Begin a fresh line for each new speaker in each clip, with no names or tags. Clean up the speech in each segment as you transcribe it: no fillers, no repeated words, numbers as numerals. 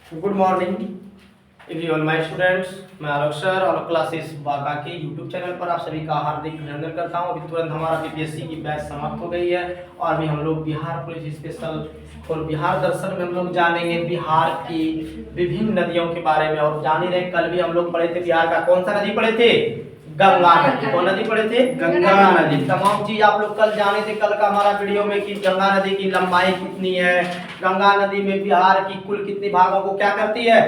Good morning everyone my students. मैं आलोक sir आलोक classes बाका के YouTube channel पर आप सभी का हार्दिक अभिनंदन करता हूं। अभी तुरंत हमारा बीपीएससी की बैच समाप्त हो गई है और अभी हम लोग बिहार पुलिस स्पेशल और बिहार दर्शन में हम लोग जानेंगे बिहार की विभिन्न नदियों के बारे में। और जान ही रहे कल भी हम लोग पढ़े थे बिहार का कौन सा नदी पढ़े थे? गंगा नदी। कौन नदी पढ़े थे? गंगा नदी। तमाम चीज आप लोग कल जाने थे कल का हमारा वीडियो में कि गंगा नदी की लंबाई कितनी है, गंगा नदी में बिहार की कुल कितनी भागों को क्या करती है,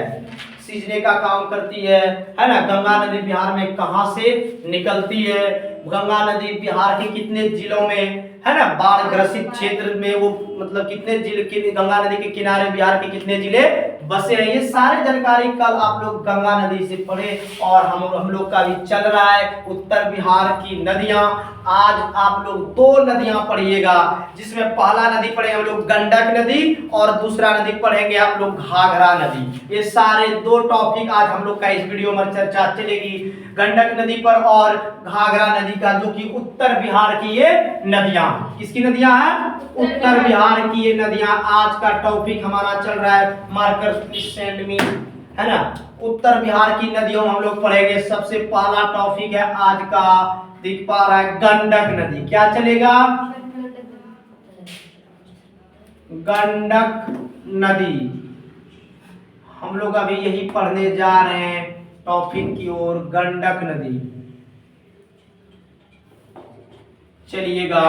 सींचने का काम करती है ना। गंगा नदी बिहार में कहां से निकलती है, गंगा नदी बिहार के कितने जिलों में है ना, बाढ़ ग्रसित क्षेत्र में वो मतलब कितने जिले के गंगा नदी के किनारे बिहार के कितने जिले बसे हैं, ये सारी जानकारी कल आप लोग गंगा नदी से पढ़े। और हम लोग का भी चल रहा है उत्तर बिहार की नदियां। आज आप लोग दो नदियां पढ़िएगा, जिसमें पहला नदी पढ़ेंगे हम लोग गंडक नदी और दूसरा नदी पढ़ेंगे आप लोग घाघरा नदी। ये सारे दो टॉपिक आज हम लोग का इस वीडियो में चर्चा चलेगी, गंडक नदी पर और घाघरा नदी का, जो कि उत्तर बिहार की ये नदियां। किसकी नदियां हैं? उत्तर बिहार की ये नदियां। आज का टॉपिक हमारा चल रहा है मार्कर प्लीज सेंड मी, है ना। उत्तर बिहार की नदियों हम लोग पढ़ेंगे। सबसे पहला टॉपिक है आज का, दिख पा रहा है, गंडक नदी। क्या चलेगा? गंडक नदी। हम लोग अभी यही पढ़ने जा रहे हैं टॉपिक की ओर, गंडक नदी। चलिएगा,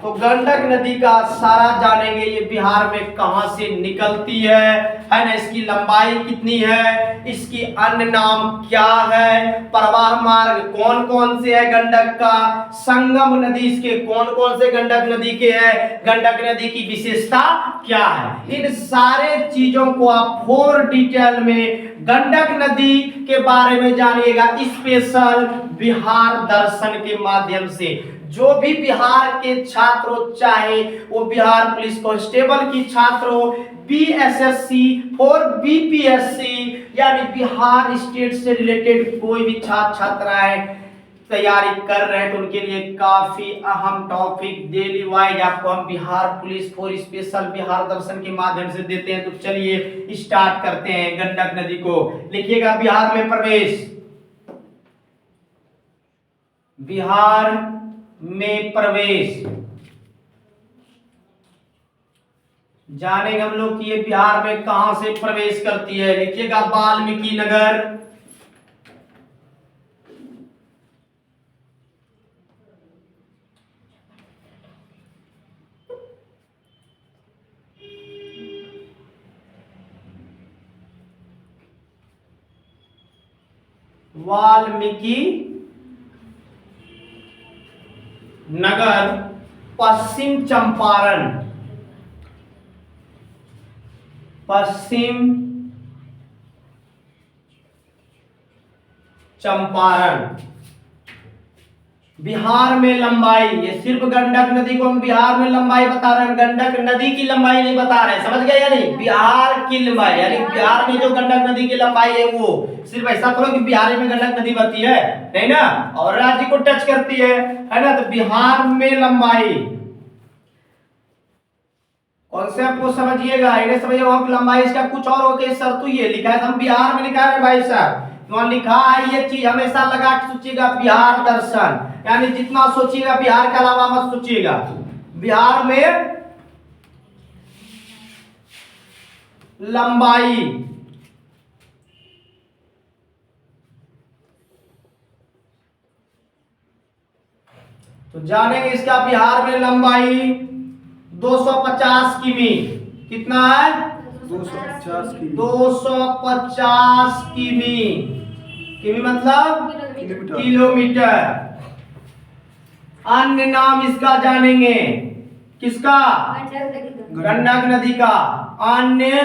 तो गंडक नदी का सारा जानेंगे, ये बिहार में कहां से निकलती है ना, इसकी लंबाई कितनी है, इसकी अन्य नाम क्या है, प्रवाह मार्ग कौन कौन से है गंडक का, संगम नदी इसके कौन कौन से गंडक नदी के है, गंडक नदी की विशेषता क्या है, इन सारे चीजों को आप फोर डिटेल में गंडक नदी के बारे में जानिएगा स्पेशल बिहार दर्शन के माध्यम से। जो भी बिहार के छात्र हो, चाहे वो बिहार पुलिस कांस्टेबल की छात्र हो, बीएसएससी और बीपीएससी यानी बिहार स्टेट से रिलेटेड कोई भी छात्र छात्राएं तैयारी कर रहे हैं, तो उनके लिए काफी अहम टॉपिक डेली वाइज आपको हम Bihar police for special Bihar Darshan के माध्यम से देते हैं। तो चलिए स्टार्ट करते हैं गंडक नदी को। लिखिएगा बिहार में प्रवेश, बिहार में प्रवेश। जानेंगे हम लोग कि ये बिहार में कहां से प्रवेश करती है। लिखिएगा वाल्मीकि नगर, वाल्मीकि नगर, पश्चिम चंपारण, पश्चिम चंपारण। बिहार में लंबाई, ये सिर्फ गंडक नदी को हम बिहार में लंबाई बता रहे हैं, गंडक नदी की लंबाई नहीं बता रहे हैं, समझ गए? यानी बिहार की लंबाई, यानी बिहार में जो गंडक नदी की लंबाई है वो सिर्फ ऐसा थोड़ा कि बिहार में गंडक नदी बहती है, नहीं ना, और राज्य को टच करती है ना। तो बिहार में लंबाई कॉन्सेप्ट को समझिएगा, इन्हें समझिएगा कि लंबाई इसका कुछ और होके शर्त ये लिखा है, हम बिहार में लिखा है भाई साहब, वहां लिखा है ये चीज हमेशा लगा के सोचिएगा बिहार दर्शन, यानी जितना सोचिएगा बिहार के अलावा मत सोचिएगा। बिहार में लंबाई, तो जानेंगे इसका बिहार में लंबाई 250 किमी। कितना है?
250 की
250 किमी। किमी मतलब किलोमीटर। अन्य नाम इसका जानेंगे, किसका? गंडक नदी का अन्य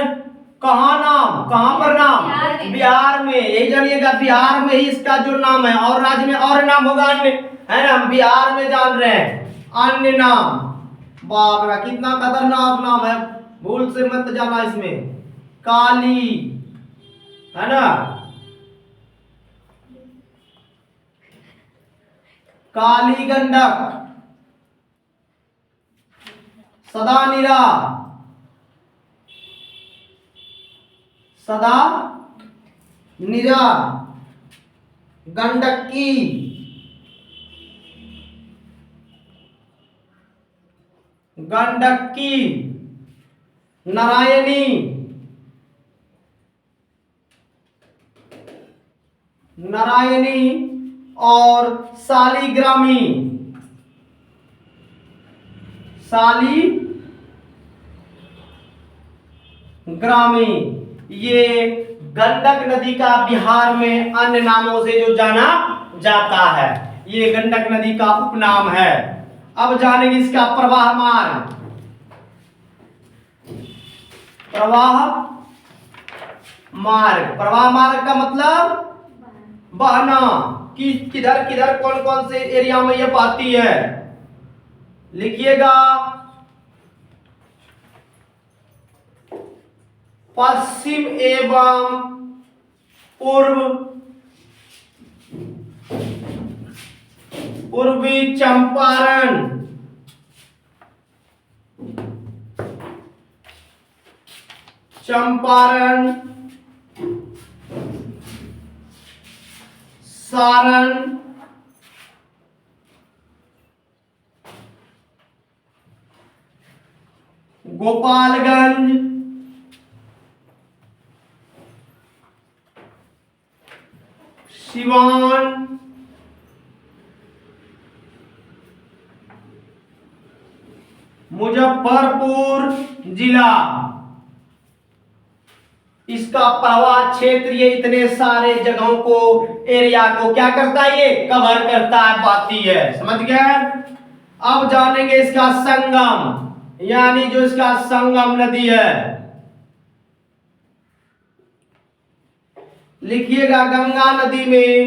कहाँ नाम, कहाँ पर नाम? बिहार में। यही जानिएगा बिहार में ही इसका जो नाम है, और राज्य में और नाम होगा अन्य, है ना, हम बिहार में जान रहे हैं अन्य नाम। बाप रे कितना खतरनाक नाम है, भूल से मत जाना इसमें। काली, है ना, काली गंडक, सदानीरा, सदा निरा, गंडकी, गंडकी, नारायणी, नारायणी और शालिग्रामी, शालिग्रामी। ये गंडक नदी का बिहार में अन्य नामों से जो जाना जाता है, ये गंडक नदी का उपनाम है। अब जानेंगे इसका प्रवाह मार्ग। प्रवाह मार्ग, प्रवाह मार्ग का मतलब बहना, कि किधर किधर कौन कौन से एरिया में ये बहती है। लिखिएगा पश्चिम एवं पूर्वी चंपारण, चंपारण, सारण, गोपालगंज, सिवान, मुजफ्फरपुर जिला। इसका प्रवाह क्षेत्र ये इतने सारे जगहों को, एरिया को क्या करता है, ये कवर करता है, पाती है। समझ गए। अब जानेंगे इसका संगम, यानी जो इसका संगम नदी है। लिखिएगा गंगा नदी में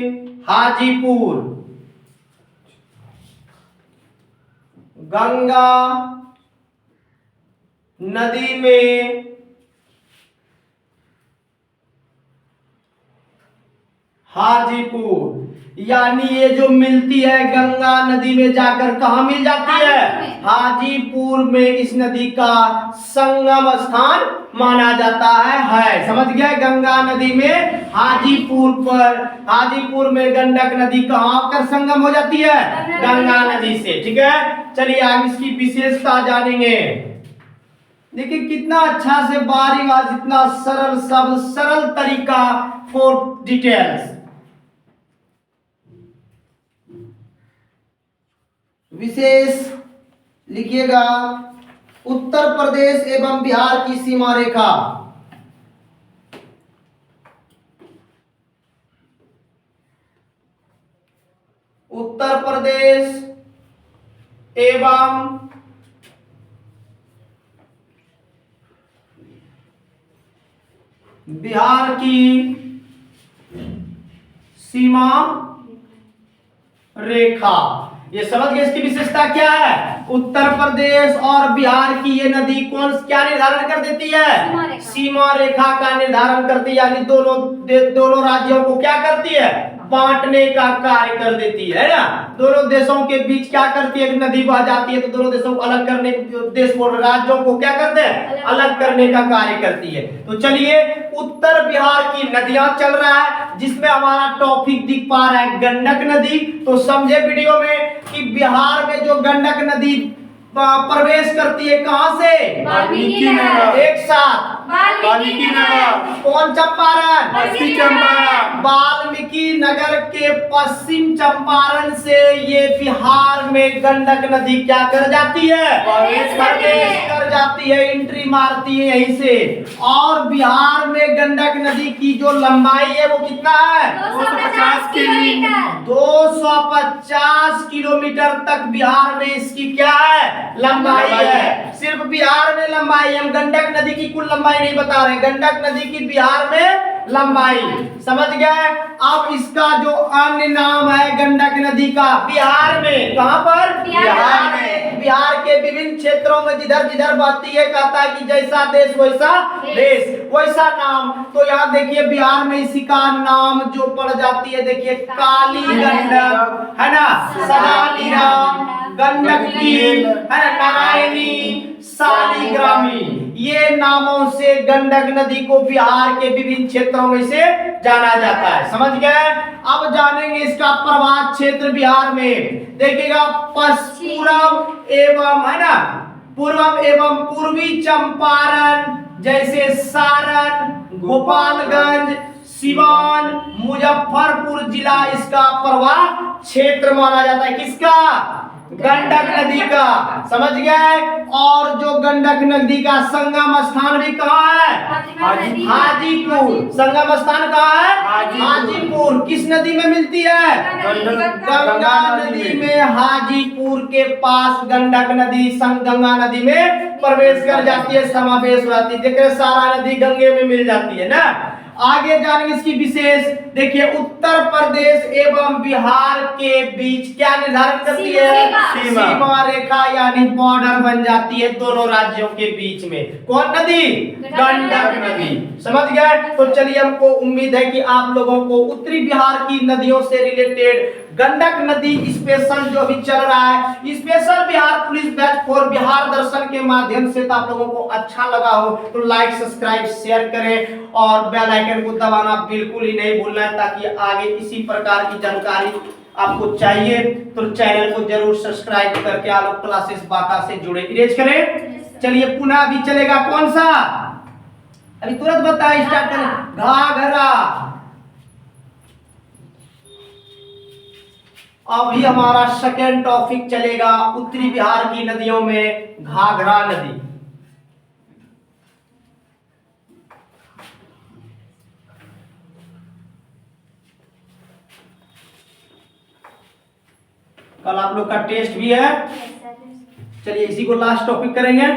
हाजीपुर, गंगा नदी में हाजीपुर, यानी ये जो मिलती है गंगा नदी में जाकर कहां मिल जाती है, हाजीपुर में। इस नदी का संगम स्थान माना जाता है। समझ गए। गंगा नदी में हाजीपुर में गंडक नदी कहां आकर संगम हो जाती है, गंगा नदी से। ठीक है, चलिए आप इसकी विशेषता जानेंगे। देखिए कितना अच्छा से बारी बार, जितना सरल शब्द, सरल तरीका फॉर डिटेल्स। विशेष लिखिएगा उत्तर प्रदेश एवं बिहार की सीमा रेखा। उत्तर प्रदेश एवं बिहार की सीमा रेखा। ये समझ गए इसकी विशेषता क्या है। उत्तर प्रदेश और बिहार की ये नदी क्या निर्धारण कर देती है, सीमा रेखा का निर्धारण करती है। यानी दोनों राज्यों को क्या करती है, बांटने का कार्य कर देती है ना। दोनों देशों के बीच क्या करती है, एक नदी बह जाती है तो दोनों देशों को अलग करने, देश को, राज्यों को क्या करते हैं, अलग करने का कार्य करती है। तो चलिए उत्तर बिहार की नदियां चल रहा है, जिसमें हमारा टॉपिक दिख पा रहा है गंडक नदी। तो समझे वीडियो में कि बिहार में जो गंडक नदी प्रवेश करती है कहां से,
वाल्मीकि नगर।
एक साथ
वाल्मीकि नगर।
कौन चंपारण,
पश्चिम चंपारण।
वाल्मीकि नगर के पश्चिम चंपारण से ये बिहार में गंडक नदी क्या कर जाती है, प्रवेश कर जाती है, एंट्री मारती है यहीं से। और बिहार में गंडक नदी की जो लंबाई है वो कितना है,
250 किलोमीटर।
250 किलोमीटर तक बिहार में इसकी क्या है, लंबाई है। सिर्फ बिहार में लंबाई, हम गंडक नदी की कुल लंबाई नहीं बता रहे, गंडक नदी की बिहार में लंबाई। समझ गए। अब इसका जो अन्य नाम है गंडक नदी का बिहार में, कहां पर, बिहार में। बिहार के विभिन्न क्षेत्रों में जिधर जिधर बहती है, कहता है कि जैसा देश वैसा देश, वैसा नाम। तो यहाँ देखिए बिहार में इसी का नाम जो पड़ जाती है, देखिए काली गंडक है ना, सदानीरा, गंडकी है ना, नारायणी, शालिग्रामी। ये नामों से गंडक नदी को बिहार के विभिन्न क्षेत्रों में से जाना जाता है। समझ गए? अब जानेंगे इसका प्रवाह क्षेत्र बिहार में। देखिएगा, पूर्व एवं, है ना, पूर्व एवं पूर्वी चंपारण जैसे सारण, गोपालगंज, सिवान, मुजफ्फरपुर जिला इसका प्रवाह क्षेत्र माना जाता है। किसका? गंडक नदी का। समझ गए? और जो गंडक नदी का संगम स्थान भी कहाँ है? हाजीपुर। संगम स्थान कहाँ है? हाजीपुर। किस नदी में मिलती है? गंगा नदी में। हाजीपुर के पास गंडक नदी गंगा नदी में प्रवेश कर जाती है, समावेश हो जाती है। देखिए, सारा नदी गंगे में मिल जाती है ना। आगे जानेंगे इसकी विशेष। देखिए, उत्तर प्रदेश एवं बिहार के बीच क्या निर्धारण करती है? सीमा रेखा, यानी बॉर्डर बन जाती है दोनों राज्यों के बीच में। कौन नदी? गंडक नदी। समझ गए? तो चलिए, हमको उम्मीद है कि आप लोगों को उत्तरी बिहार की नदियों से रिलेटेड गंडक नदी स्पेशल जो अभी चल रहा है, special Bihar police batch for Bihar Darshan के माध्यम से, तो आप लोगों को अच्छा लगा हो तो लाइक, सब्सक्राइब, शेयर करें और बेल आइकन को दबाना बिल्कुल ही नहीं भूलना है, ताकि आगे इसी प्रकार की जानकारी आपको चाहिए तो चैनल को जरूर सब्सक्राइब करके आलोक क्लासेस बाका से जुड़े इरेज करें। चलिए, पुनः अभी चलेगा कौन सा? अभी तुरंत बताए, स्टार्ट करें। घाघरा। अभी हमारा सेकेंड टॉपिक चलेगा उत्तरी बिहार की नदियों में घाघरा नदी। कल आप लोग का टेस्ट भी है। चलिए, इसी को लास्ट टॉपिक करेंगे।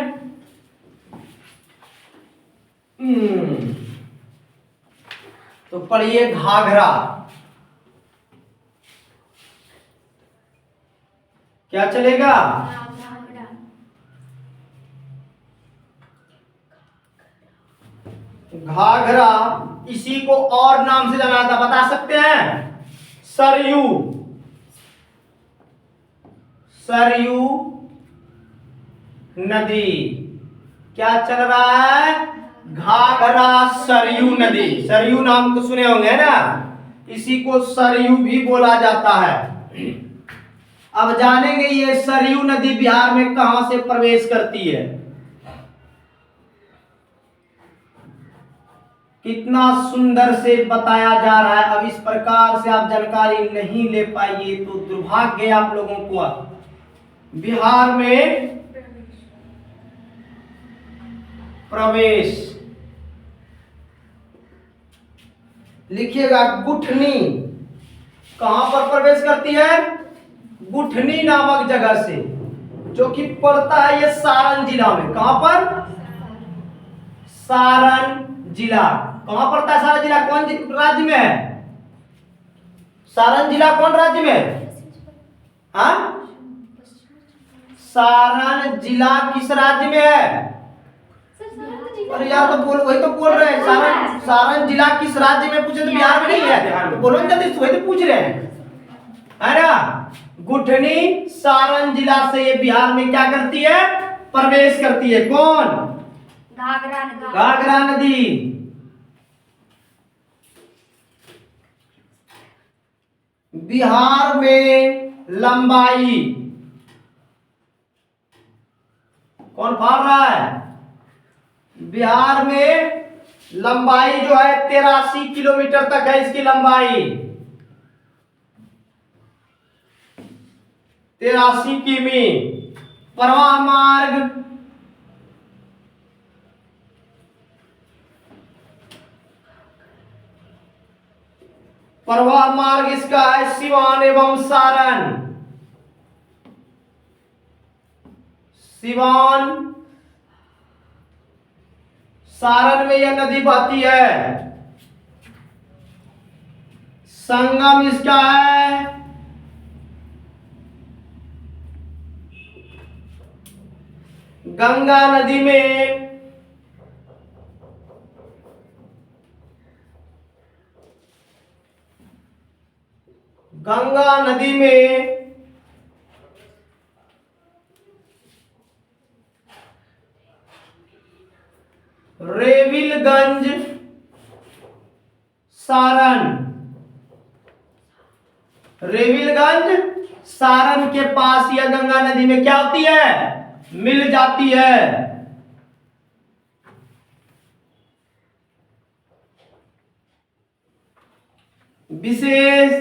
तो पढ़िए घाघरा। क्या चलेगा? घाघरा। इसी को और नाम से जाना जाता, बता सकते हैं? सरयू। सरयू नदी। क्या चल रहा है? घाघरा सरयू नदी। सरयू नाम तो सुने होंगे ना, इसी को सरयू भी बोला जाता है। अब जानेंगे ये सरयू नदी बिहार में कहां से प्रवेश करती है। कितना सुंदर से बताया जा रहा है। अब इस प्रकार से आप जानकारी नहीं ले पाइए तो दुर्भाग्य है आप लोगों को। बिहार में प्रवेश लिखिएगा, गुठनी। कहां पर प्रवेश करती है? गुठनी नामक जगह से, जो कि पड़ता है ये सारण जिला में। कहां पर? सारण जिला। कहां पड़ता है सारण जिला? कौन राज्य में है? सारण जिला कौन राज्य में है? हाँ, सारण जिला किस राज्य में है? अरे यार, तो बोल, वही तो बोल रहे हैं। सारण जिला किस राज्य में पूछे तो बिहार में नहीं है। तो बोलो जल्दी, वही तो पूछ रहे हैं, है ना। गुठनी सारण जिला से ये बिहार में क्या करती है? प्रवेश करती है। कौन?
घाघरा नदी।
घाघरा नदी। बिहार में लंबाई कौन फाड़ रहा है? बिहार में लंबाई जो है 83 किलोमीटर तक है इसकी लंबाई। 83 किमी। प्रवाह मार्ग इसका है सिवान एवं सारण। सिवान सारण में यह नदी बहती है। संगम इसका है गंगा नदी में। गंगा नदी में सारण, रेविलगंज सारण के पास यह गंगा नदी में क्या होती है, मिल जाती है। विशेष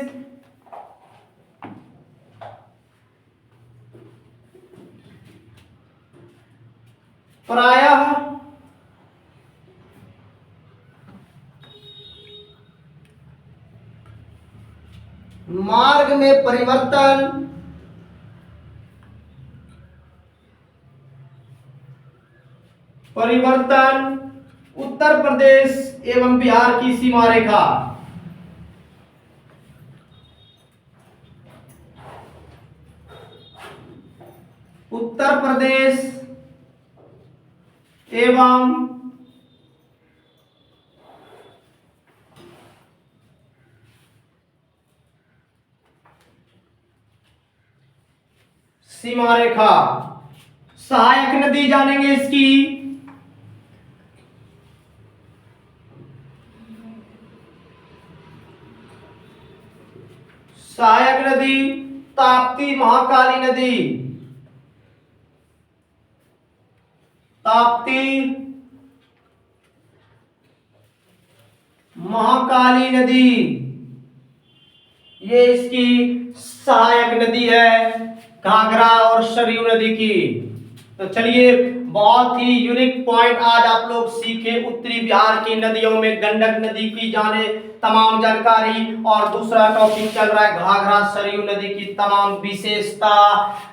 प्रायः मार्ग में परिवर्तन उत्तर प्रदेश एवं बिहार की सीमा रेखा, उत्तर प्रदेश एवं सीमा रेखा। सहायक नदी जानेंगे इसकी, सहायक नदी ताप्ती महाकाली नदी, ताप्ती महाकाली नदी, ये इसकी सहायक नदी है घाघरा और सरयू नदी की। तो चलिए, बहुत ही यूनिक पॉइंट आज आप लोग सीखे। उत्तरी बिहार की नदियों में गंडक नदी की जाने तमाम जानकारी, और दूसरा टॉपिक चल रहा है घाघरा सरयू नदी की तमाम विशेषता,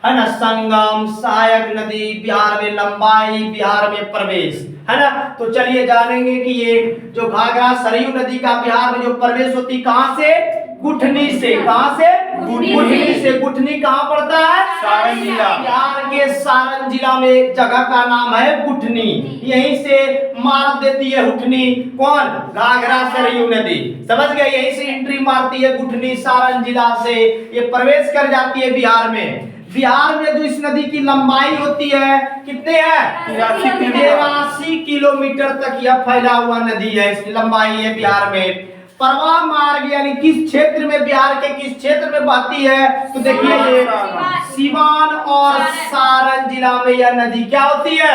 है ना, संगम, सहायक नदी, बिहार में लंबाई, बिहार में प्रवेश, है ना। तो चलिए जानेंगे कि ये जो घाघरा सरयू नदी का बिहार में जो प्रवेश होती, कहां से, गुठनी से, कहां से, गुठनी से। गुठनी कहां पड़ता है,
सारण जिला।
बिहार के सारण जिला में एक जगह का नाम है गुठनी, यहीं से मार देती है उठनी, कौन, घाघरा सरयू नदी, समझ गए, यहीं से एंट्री मारती है गुठनी सारण जिला से, ये प्रवेश कर जाती है बिहार में। बिहार में जो इस नदी की लंबाई होती है कितने है, 83 किलोमीटर तक यह फैला हुआ नदी है, इसकी लंबाई है बिहार में। प्रवाह मार्ग यानी किस क्षेत्र में, बिहार के किस क्षेत्र में बहती है, तो देखिए ये सीवान और सारण जिला में यह नदी क्या होती है,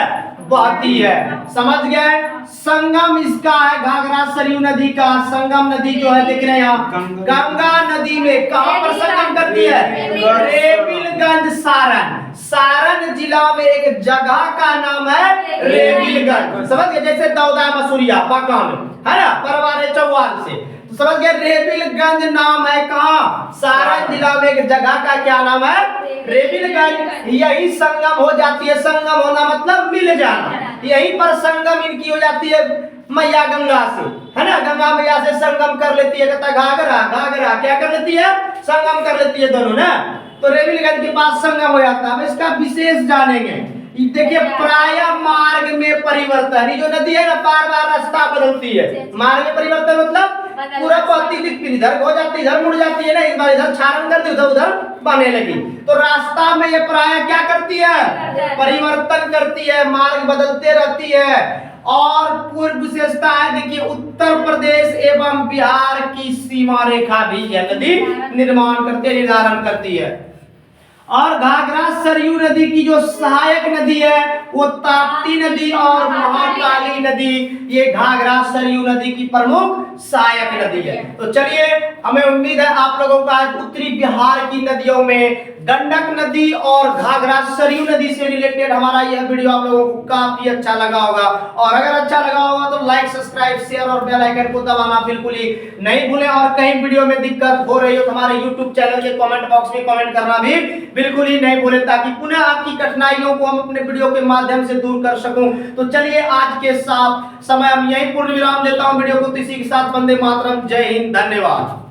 बहती है, समझ गए। संगम इसका है घाघरा सरयू नदी का, संगम नदी जो है देख रहे हैं यहाँ गंगा नदी में कहां पर संगम करती है, रेविलगंज सारण, सारण जिला में एक जगह का नाम है रेविलगंज, समझ गए, जैसे दौदा मसूरिया बांका में, है ना, परवारे चौवाल से, तो समझ गए रेविलगंज नाम है कहां, सारण जिला में एक जगह का क्या नाम है, रेविलगंज। यही संगम हो जाती है, संगम होना मतलब मिल जाना, यहीं पर संगम इनकी हो जाती है मैया गंगा से, है ना, गंगा मैया से संगम कर लेती है, कहता घाघरा, घाघरा क्या कर लेती है, संगम कर लेती है दोनों ना। तो रेविलगंज के पास संगम हो जाता है। इसका विशेष जानेंगे, देखिए प्राय मार्ग में परिवर्तन, ये जो नदी है ना बार बार रास्ता बदलती है, मार्ग में परिवर्तन मतलब पूरा बहती थी, फिर इधर हो जाती, इधर मुड़ जाती है ना, इस बार इधर छारण करती, उधर उधर बहने लगी। तो रास्ता में ये प्राय क्या करती है, परिवर्तन करती है, मार्ग बदलते रहती है। और पूर्व विशेषता है, देखिए उत्तर प्रदेश एवं बिहार की सीमा रेखा भी यह नदी निर्माण करती है, निर्धारण करती है। और घाघरा सरयू नदी की जो सहायक नदी है वो ताप्ती नदी और महाकाली नदी, ये घाघरा सरयू नदी की प्रमुख सहायक नदी है। तो चलिए, हमें उम्मीद है आप लोगों का उत्तरी बिहार की नदियों में गंडक नदी और घाघरा सरयू नदी से रिलेटेड हमारा यह वीडियो आप लोगों को काफी अच्छा लगा होगा। और अगर अच्छा लगा होगा तो लाइक, सब्सक्राइब, शेयर और बेल आइकन को दबाना बिल्कुल ही नहीं भूलें। और कहीं वीडियो में दिक्कत हो रही हो तो हमारे YouTube चैनल के कमेंट बॉक्स में कमेंट करना भी बिल्कुल ही नहीं भूलें, ताकि पुनः आपकी कठिनाइयों को हम अपने वीडियो के माध्यम से दूर कर सकूं। तो चलिए, आज के साथ समय हम यहीं पूर्ण विराम देता हूं वीडियो को, इसी के साथ वंदे मातरम, जय हिंद, धन्यवाद।